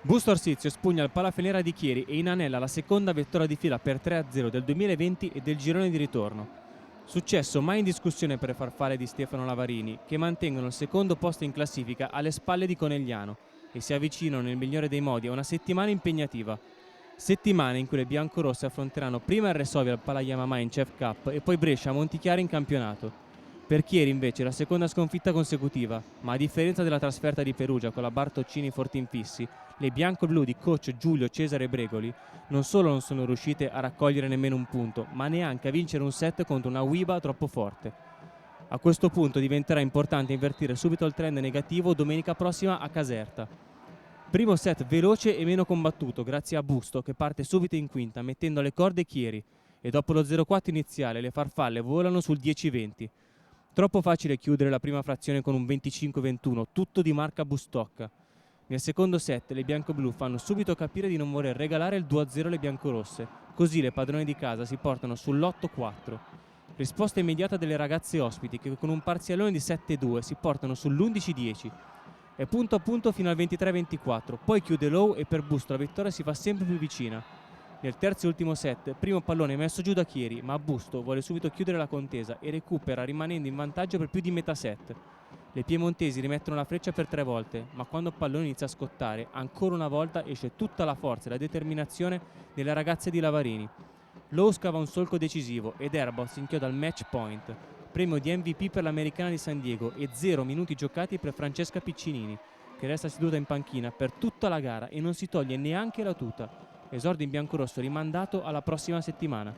Busto Arsizio spugna il Palafenera di Chieri e inanella la seconda vittoria di fila per 3-0 del 2020 e del girone di ritorno. Successo mai in discussione per le farfalle di Stefano Lavarini, che mantengono il secondo posto in classifica alle spalle di Conegliano e si avvicinano nel migliore dei modi a una settimana impegnativa. Settimana in cui le biancorosse affronteranno prima il Resovia al Palayamamà in CEF Cup e poi Brescia a Montichiari in campionato. Per Chieri invece la seconda sconfitta consecutiva, ma a differenza della trasferta di Perugia con la Bartoccini Fortinfissi, le bianco-blu di coach Giulio Cesare Bregoli non solo non sono riuscite a raccogliere nemmeno un punto, ma neanche a vincere un set contro una Wiba troppo forte. A questo punto diventerà importante invertire subito il trend negativo domenica prossima a Caserta. Primo set veloce e meno combattuto grazie a Busto che parte subito in quinta mettendo alle corde Chieri e dopo lo 0-4 iniziale le farfalle volano sul 10-20. Troppo facile chiudere la prima frazione con un 25-21, tutto di marca Bustocca. Nel secondo set le bianco-blu fanno subito capire di non voler regalare il 2-0 alle biancorosse, così le padrone di casa si portano sull'8-4. Risposta immediata delle ragazze ospiti che con un parzialone di 7-2 si portano sull'11-10. È punto a punto fino al 23-24, poi chiude low e per Busto la vittoria si fa sempre più vicina. Nel terzo e ultimo set, primo pallone messo giù da Chieri, ma Busto vuole subito chiudere la contesa e recupera rimanendo in vantaggio per più di metà set. Le piemontesi rimettono la freccia per 3 volte, ma quando il pallone inizia a scottare, ancora una volta esce tutta la forza e la determinazione delle ragazze di Lavarini. Lowe scava un solco decisivo ed Erbot si inchioda al match point, premio di MVP per l'americana di San Diego e 0 minuti giocati per Francesca Piccinini, che resta seduta in panchina per tutta la gara e non si toglie neanche la tuta. Esordio in biancorosso rimandato alla prossima settimana.